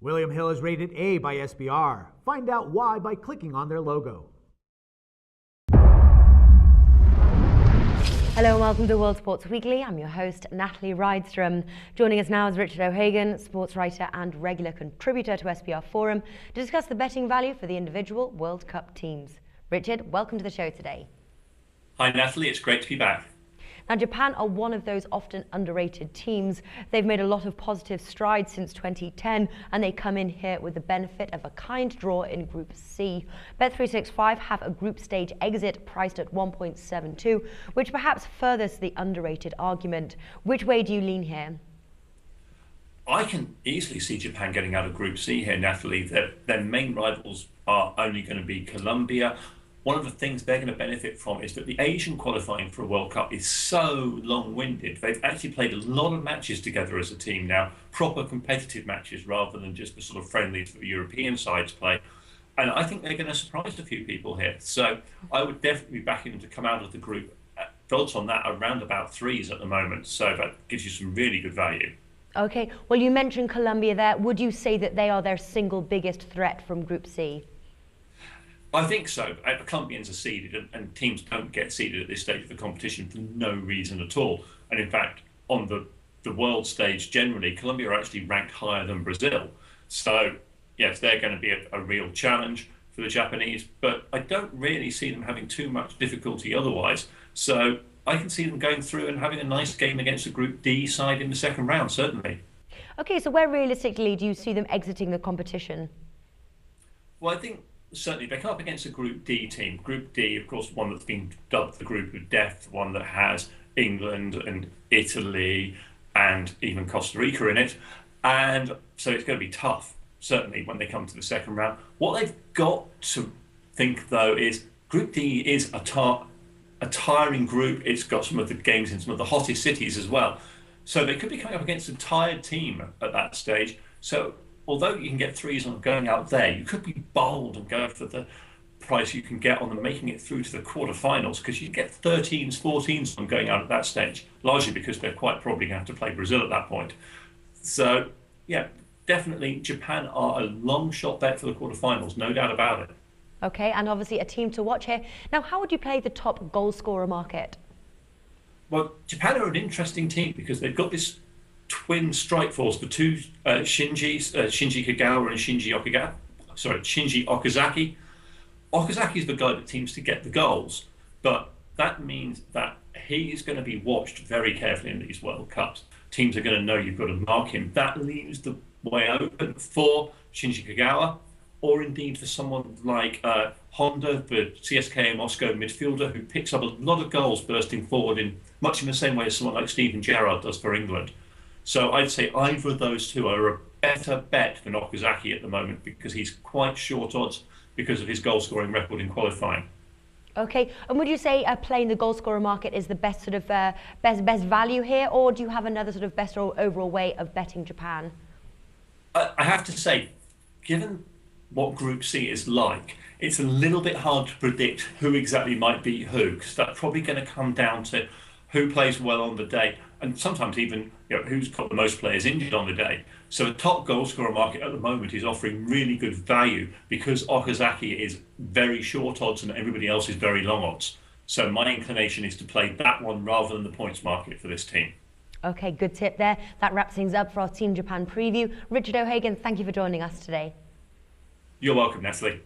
William Hill is rated A by SBR. Find out why by clicking on their logo. Hello and welcome to World Sports Weekly. I'm your host, Natalie Rydstrom. Joining us now is Richard O'Hagan, sports writer and regular contributor to SBR Forum, to discuss the betting value for the individual World Cup teams. Richard, welcome to the show today. Hi Natalie, it's great to be back. Now, Japan are one of those often underrated teams. They've made a lot of positive strides since 2010, and they come in here with the benefit of a kind draw in Group C. Bet365 have a group stage exit priced at 1.72, which perhaps furthers the underrated argument. Which way do you lean here? I can easily see Japan getting out of Group C here, Natalie. Their main rivals are only going to be Colombia. One of the things they're going to benefit from is that the Asian qualifying for a World Cup is so long-winded. They've actually played a lot of matches together as a team now, proper competitive matches rather than just the sort of friendlies that the European sides play. And I think they're going to surprise a few people here. So I would definitely be backing them to come out of the group. Odds on that are around about threes at the moment. So that gives you some really good value. Okay, well, you mentioned Colombia there. Would you say that they are their single biggest threat from Group C? I think so. The Colombians are seeded, and teams don't get seeded at this stage of the competition for no reason at all. And in fact, on the world stage generally, Colombia are actually ranked higher than Brazil. So yes, they're going to be a real challenge for the Japanese, but I don't really see them having too much difficulty otherwise. So I can see them going through and having a nice game against the Group D side in the second round, certainly. Okay, so where realistically do you see them exiting the competition? Well, I think certainly they come up against a Group D team. Group D, of course, one that's been dubbed the Group of Death, one that has England and Italy and even Costa Rica in it. And so it's going to be tough, certainly, when they come to the second round. What they've got to think, though, is Group D is a tiring group. It's got some of the games in some of the hottest cities as well. So they could be coming up against a tired team at that stage. So although you can get threes on going out there, you could be bold and go for the price you can get on them making it through to the quarterfinals, because you get 13s, 14s on going out at that stage, largely because they're quite probably going to have to play Brazil at that point. So, yeah, definitely Japan are a long shot bet for the quarterfinals, no doubt about it. Okay, and obviously a team to watch here. Now, how would you play the top goal scorer market? Well, Japan are an interesting team because they've got this twin strike force, the two Shinji Kagawa and Shinji Okazaki. Okazaki is the guy that seems to get the goals, but that means that he is going to be watched very carefully in these World Cups. Teams are going to know you've got to mark him. That leaves the way open for Shinji Kagawa, or indeed for someone like Honda, the CSKA Moscow midfielder, who picks up a lot of goals bursting forward in much in the same way as someone like Steven Gerrard does for England. So I'd say either of those two are a better bet than Okazaki at the moment, because he's quite short odds because of his goal-scoring record in qualifying. Okay, and would you say playing the goal-scorer market is the best sort of best value here, or do you have another sort of best overall way of betting Japan? I have to say, given what Group C is like, it's a little bit hard to predict who exactly might beat who, because that's probably going to come down to who plays well on the day, and sometimes even who's got the most players injured on the day. So the top goal scorer market at the moment is offering really good value because Okazaki is very short odds and everybody else is very long odds. So my inclination is to play that one rather than the points market for this team. Okay, good tip there. That wraps things up for our Team Japan preview. Richard O'Hagan, thank you for joining us today. You're welcome, Natalie.